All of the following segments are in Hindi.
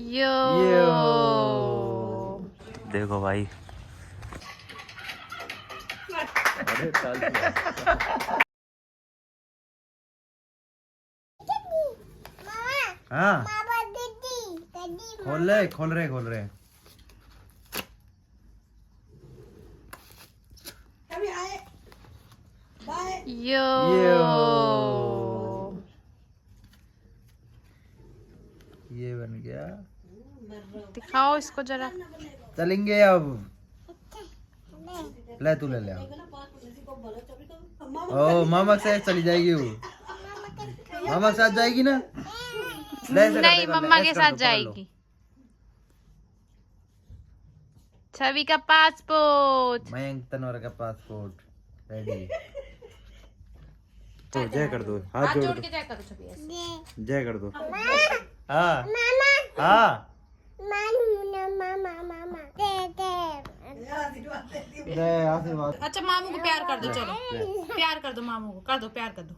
यो देखो भाई हाँ खोल रहे यो ये बन गया। दिखाओ इसको जरा। चलेंगे अब। ले तू ले ले। ओ मामा के साथ चली जाएगी वो। मामा के साथ जाएगी ना? नहीं, मम्मा के साथ जाएगी। छवि का पासपोर्ट। मयंक तनवर का पासपोर्ट रेडी। तो जय कर दो, हाथ जोड़ के जय करो छवि ऐसे। जय कर दो। हाँ हाँ आशीर्वाद। अच्छा मामू को प्यार कर दो, चलो प्यार कर दो मामू को, कर दो प्यार कर दो।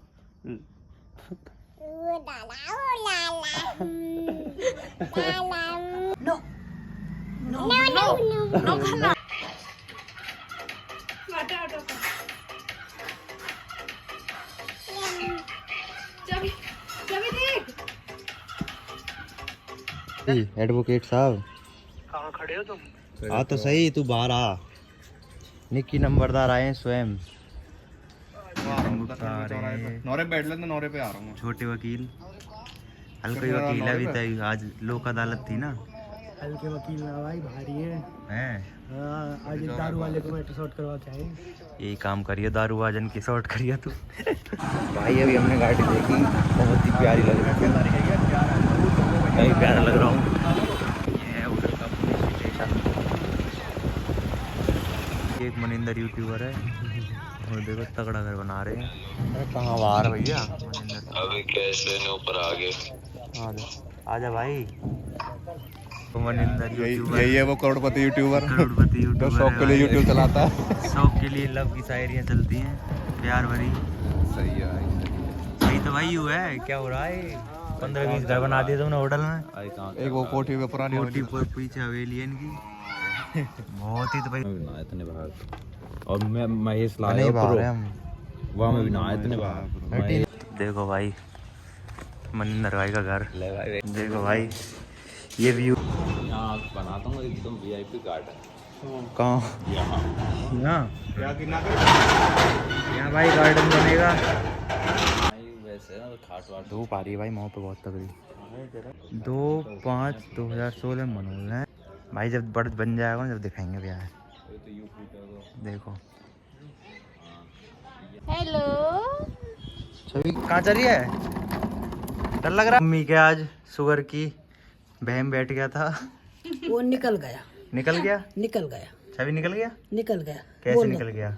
नो नो नो नो खाना। एडवोकेट साहब कहाँ खड़े हो तुम? आ तो सही, तू बाहर आ। निक्की नंबरदार आए हैं स्वयं। नौरे बैठ लेते, नौरे पे आ रहा हूँ। छोटे वकील, हल्के वकील अभी तक आज लोक अदालत थी ना। हल्के वकील ना भाई, भारी है। हैं आज दारू वाले को मैटर सॉर्ट करवा के आए। यही काम करिए, दारू वाजन की शॉर्ट करिए तू। भाई अभी हमने गाड़ी देखी, बहुत ही प्यारी लग रही है। मैं भी प्यारा लग रहा हूँ। ये है उधर का पुलिस स्टेशन। एक मनिंदर यूट्यूबर है, और देखो तगड़ा घर बना रहे हैं। कहाँ बाहर भैया अभी कैसे ने ऊपर आ गए। आजा भाई। तो मनिंदर यूट्यूबर, यही है वो करोड़पति यूट्यूबर करोड़पति जो यूट्यूबर शौक के लिए यूट्यूब चलाता है। शौक के लिए लव की शायरियाँ चलती हैं, प्यार भरी। सही है सही तो भाई हुआ है, क्या हो रहा है? 15-20 घर बना दिए तुमने होटल में। एक वो कोठी में पुरानी कोठी पर पीछे हवेली है इनकी। बहुत ही तो भाई इतने बाहर, और मैं महेश नहीं लाया बाहर है हम। वहाँ में भी ना इतने बाहर। देखो भाई मनिंदर भाई का घर। देखो भाई ये व्यू यहाँ बनाता हूँ एकदम VIP गार्डन। कहाँ? यहाँ यहाँ भाई गार्डन बनेगा। वैसे ना खाट वाट धूप आ रही है भाई, मुँह पे बहुत तगड़ी। 2/5/2016 मनोल है भाई। जब बर्ड बन जाएगा ना, जब दिखाएंगे भैया। देखो हेलो छवि कहाँ चल रही है? डर लग रहा है। मम्मी के आज शुगर की बहम बैठ गया था, वो निकल गया। निकल गया। निकल गया। छवि निकल गया। निकल गया। कैसे निकल गया?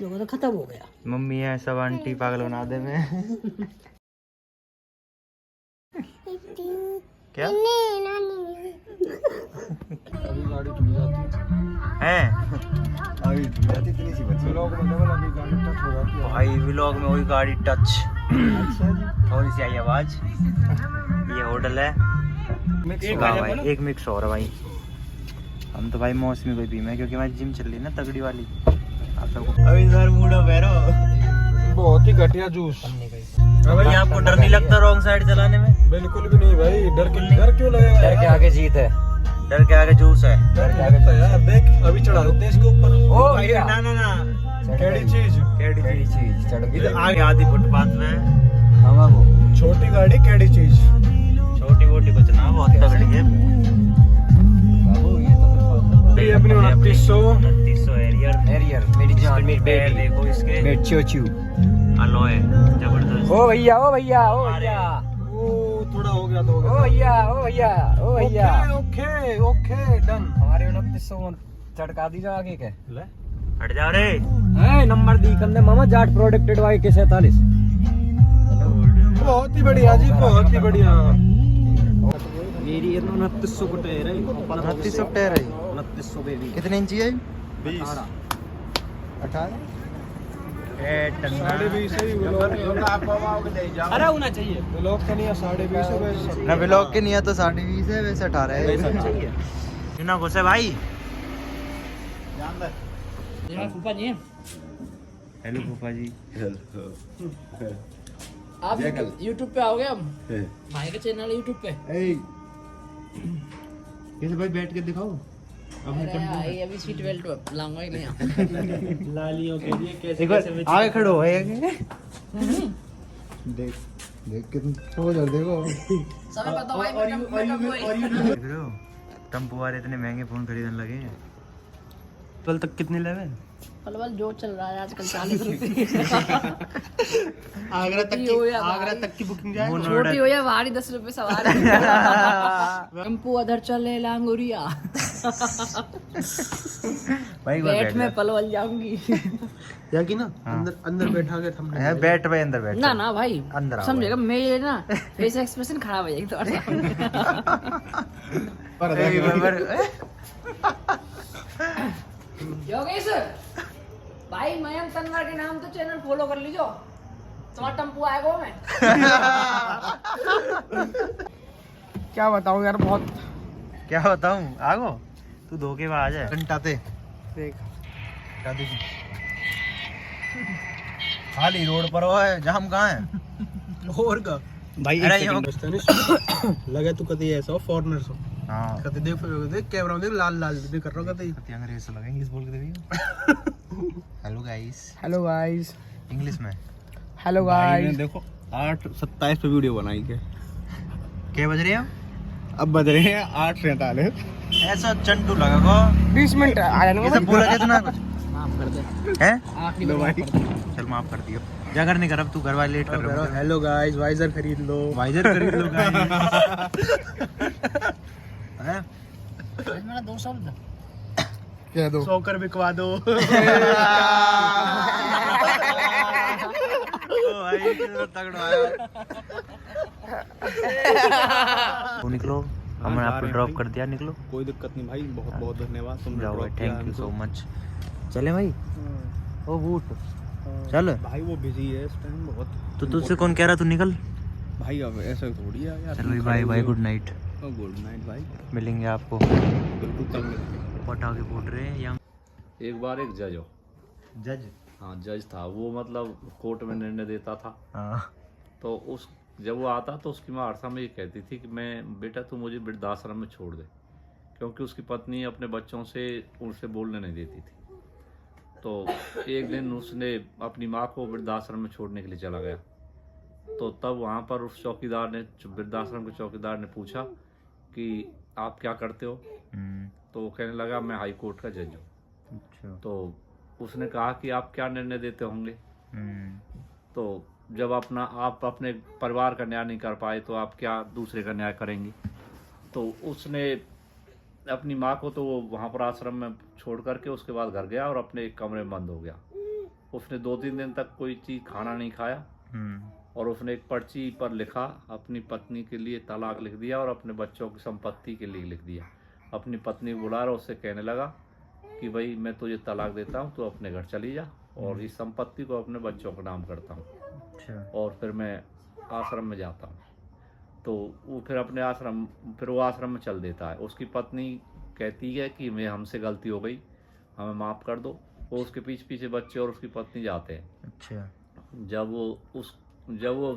लोगों तो खत्म हो गया। मम्मी है सब आंटी पागल बना दे में। क्या है? भाई व्लॉग में वही गाड़ी टच, थोड़ी सी आई आवाज। ये होटल है भाई, एक मिक्स हो रहा भाई। हम तो भाई मौसमी कोई पीमे, क्योंकि हमारी जिम चल रही है ना तगड़ी वाली। आप सबको अभी सर मूड ऑफ है रो। बहुत ही घटिया जूस। भाई आपको डर नहीं लगता रॉन्ग साइड चलाने में? बिल्कुल भी नहीं भाई। डर क्यों लगेगा? डर के आगे जीत है, डर के आगे जूस है। डर के आगे यार देख, अभी चढ़ा देते इसके ऊपर। ओ भैया ना ना ना, केड़ी चीज चढ़ इधर आगे आधी फुटपाथ में। छोटी गाड़ी केड़ी चीज। छोटी मोटी कुछ ना, बहुत तगड़ी है। ये अपनी 2900 एरियर मेरी जान मेरी पैर देखो इसके, अलॉय जबरदस्त। ओ भैया ओ भैया ओ भैया, ओ थोड़ा हो गया तो ओ भैया ओ भैया ओ भैया। Okay okay done. हमारे 2900 चढ़का दी जा आगे के। ले हट जा रे। ए नंबर दी कंदे मामा, जाट प्रोडक्टेड वाई के 47। बहुत ही बढ़िया जी, बहुत ही बढ़िया। मेरी 2900 को टायर है। 2900 टायर है। 2900 बेबी। कितने इंची है? 20 18 अरे होना चाहिए ब्लॉक का नहीं है 20.5 ना ब्लॉक के नहीं है तो 20.5 है, वैसे 18 है। ना घुसे भाई। फूफा जी हेलो फूफा जी। आप YouTube पे आओगे अब भाई का चैनल YouTube पे। कैसे भाई बैठ के दिखाओ। अरे अभी सीट बेल्ट लाऊंगा ही नहीं। लालियों के लिए कैसे एक बार आगे खड़े हो भाई। देख देख कितना हो जा देखो। समय पता भाई मैं देख रहे हो टम्पू वाले इतने महंगे फोन खरीदने लगे हैं। कल तक कितने लेवे? पलवल जो चल रहा है आजकल 40 रुपए। आगरा तक की बुकिंग जाए। छोटी हो या भारी 10 रुपए सवारी। टेम्पू अधर चले लांगुरिया। भाई बैठ में पलवल जाऊंगी। या कि ना अंदर बैठा के थम बैठ भाई अंदर बैठ। ना ना भाई अंदर आओ समझेगा मेरे ना फेस एक्सप्रेशन खराब हो जाएगी योगेश भाई मयंक तनवार के नाम तो चैनल फॉलो कर लीजिए। तुम्हारा टेम्पू आएगा मैं। क्या बताऊं यार बहुत क्या बताऊं आगो तू धोखेबाज है। घंटाते देख खाली रोड पर है, जाम कहाँ है? और का भाई अरे एक सेकंड लगे तू कभी ऐसा फॉरेनर सो हाँ कभी देख कैमरा में देख लाल लाल भी कर रहा कभी अंग्रेज से लगा इंग्लिश बोल के देवी। Hello guys. Hello guys English में हेलो गाइस देखो 8:27 पे वीडियो बनाई के क्या बज रहे हो? अब बज रहे हैं 8:43। ऐसा चंटू लगा को 20 मिनट आ जाने ये सब बोला कितना कुछ माफ कर दे हैं? आखिरी बार माफ कर दे। चल माफ कर दियो। जाकर नहीं कर अब तू घर वाले लेट कर रहे हो। हेलो गाइस वाइजर खरीद लो वाइजर खरीद लो गाइस। हैं? आज मेरा 2 शब्द क्या दो? सोकर बिकवा दो। ओ भाई कितना तगड़ा आया। तो निकलो हमने आपको ड्रॉप कर दिया। निकलो कोई दिक्कत नहीं भाई बहुत बहुत धन्यवाद तुमने जाओ भाई ड्रॉप किया थैंक यू हमको। So much. चले भाई ओ बूट चल। भाई वो बिजी है इस टाइम बहुत तो तुझसे कौन कह रहा तू निकल। भाई अब ऐसा थोड़ी है यार चल भाई bye bye good night. Good night भाई मिलेंगे आपको। बिल्कुल कल मिलेंगे। पटाखे फूट रहे हैं या एक बार एक जज हो जज। हाँ जज था वो मतलब कोर्ट में निर्णय देता था। हाँ तो उस जब वो आता तो उसकी माँ हरसा में ये कहती थी कि मैं बेटा तू मुझे वृद्धाश्रम में छोड़ दे क्योंकि उसकी पत्नी अपने बच्चों से उनसे बोलने नहीं देती थी। तो एक दिन उसने अपनी माँ को वृद्धाश्रम में छोड़ने के लिए चला गया। तो तब वहाँ पर उस चौकीदार ने वृद्धाश्रम के चौकीदार ने पूछा कि आप क्या करते हो। तो वो कहने लगा मैं हाई कोर्ट का जज हूँ। अच्छा। तो उसने कहा कि आप क्या निर्णय देते होंगे। तो जब आप अपने परिवार का न्याय नहीं कर पाए तो आप क्या दूसरे का न्याय करेंगे। तो उसने अपनी माँ को तो वो वहाँ पर आश्रम में छोड़ करके उसके बाद घर गया और अपने एक कमरे में बंद हो गया। उसने 2-3 दिन तक कोई चीज़ खाना नहीं खाया और उसने एक पर्ची पर लिखा अपनी पत्नी के लिए तलाक लिख दिया और अपने बच्चों की संपत्ति के लिए लिख दिया। अपनी पत्नी बुला रहा उससे कहने लगा कि भाई मैं तुझे तलाक देता हूँ तो अपने घर चली जा और इस संपत्ति को अपने बच्चों का नाम करता हूँ और फिर मैं आश्रम में जाता हूँ। तो वो फिर वो आश्रम में चल देता है। उसकी पत्नी कहती है कि मैं हमसे गलती हो गई हमें माफ़ कर दो। वो उसके पीछे पीछे बच्चे और उसकी पत्नी जाते हैं। अच्छा। जब वो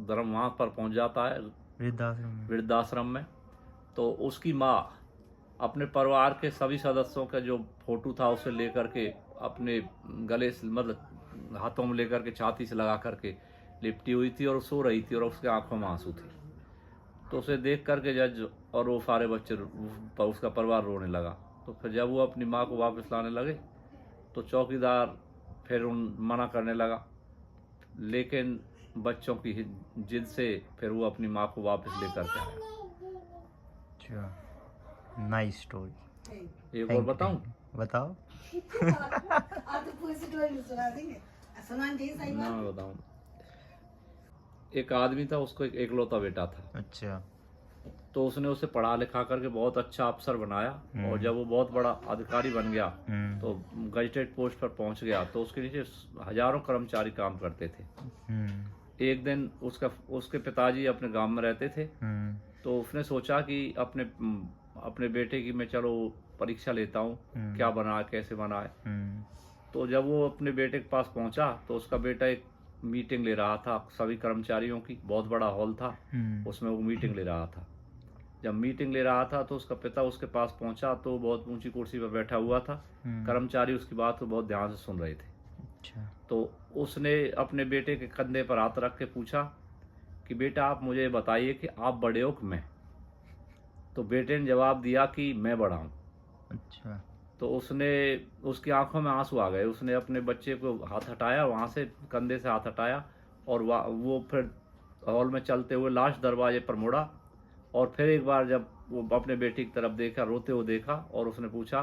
धर्म वहाँ पर पहुँच जाता है वृद्धाश्रम में तो उसकी माँ अपने परिवार के सभी सदस्यों का जो फोटो था उसे लेकर के अपने गले से मतलब हाथों में लेकर के छाती से लगा करके लिपटी हुई थी और सो रही थी और उसके आंखों में आंसू थे। तो उसे देख करके जज और वो सारे बच्चे उसका परिवार रोने लगा। तो फिर जब वो अपनी माँ को वापस लाने लगे तो चौकीदार फिर मना करने लगा लेकिन बच्चों की जिद से फिर वो अपनी माँ को वापस लेकर के आया। अच्छा नाइस स्टोरी। एक और बताऊं? बताओ। ना मैं बताऊं। एक आदमी था उसको एक एकलौता बेटा था। अच्छा। तो उसने उसे पढ़ा लिखा करके बहुत अच्छा अफसर बनाया, और जब वो बहुत बड़ा अधिकारी बन गया तो गजटेड पोस्ट पर पहुंच गया, तो उसके नीचे हजारों कर्मचारी काम करते थे। एक दिन उसके पिताजी अपने गांव में रहते थे, तो उसने सोचा कि अपने बेटे की मैं चलो परीक्षा लेता हूँ, क्या बना कैसे बनाए। तो जब वो अपने बेटे के पास पहुंचा तो उसका बेटा एक मीटिंग ले रहा था सभी कर्मचारियों की, बहुत बड़ा हॉल था, उसमें वो मीटिंग ले रहा था। जब मीटिंग ले रहा था तो उसका पिता उसके पास पहुंचा, तो बहुत ऊंची कुर्सी पर बैठा हुआ था, कर्मचारी उसकी बात को बहुत ध्यान से सुन रहे थे। तो उसने अपने बेटे के कंधे पर हाथ रख के पूछा कि बेटा आप मुझे बताइए कि आप बड़े हो कि मैं? तो बेटे ने जवाब दिया कि मैं बड़ा हूँ। अच्छा। तो उसकी आंखों में आंसू आ गए। उसने अपने बच्चे को हाथ हटाया, वहाँ से कंधे से हाथ हटाया, और वो फिर हॉल में चलते हुए लास्ट दरवाजे पर मुड़ा, और फिर एक बार जब वो अपने बेटी की तरफ देखा, रोते हुए देखा, और उसने पूछा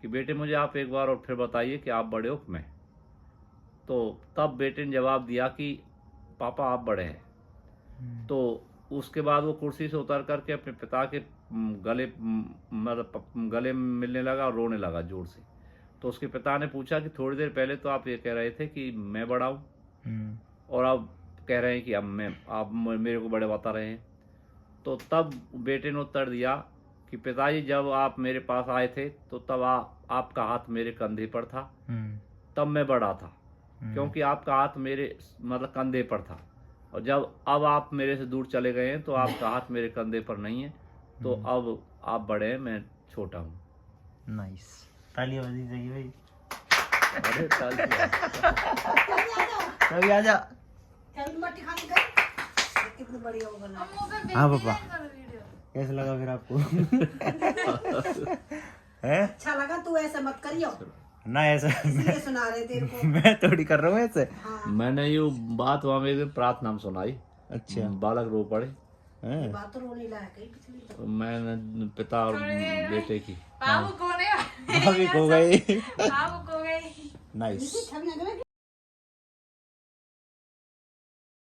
कि बेटे मुझे आप एक बार और फिर बताइए कि आप बड़े हो कि मैं? तो तब बेटे ने जवाब दिया कि पापा आप बड़े हैं। तो उसके बाद वो कुर्सी से उतर करके अपने पिता के गले में मिलने लगा और रोने लगा जोर से। तो उसके पिता ने पूछा कि थोड़ी देर पहले तो आप ये कह रहे थे कि मैं बड़ा हूँ, और अब कह रहे हैं कि अब आप मेरे को बड़े बता रहे हैं। तो तब बेटे ने उत्तर दिया कि पिताजी जब आप मेरे पास आए थे तो तब आपका हाथ मेरे कंधे पर था, तब मैं बड़ा था, क्योंकि आपका हाथ मेरे कंधे पर था, और जब अब आप मेरे से दूर चले गए हैं तो आपका हाथ मेरे कंधे पर नहीं है, तो अब आप बड़े हैं, मैं छोटा हूँ। नाइस, तालियां बजनी चाहिए भाई। अरे तालियां। कभी आजा। हाँ पापा, कैसा लगा फिर आपको? है अच्छा लगा। तू ऐसा मत करियो ना, ऐसा इसलिए सुना रहे तेरे को। मैं थोड़ी कर रहा हूँ ऐसे। मैंने ये बात वहाँ में प्रार्थना में सुनाई। अच्छा। बालक रो पड़े। हैं? बात तो रोने लायक है पिछली तो। मैंने पिता और बेटे की भाभी को गई। हाँ वो को गई। नाइस। छवि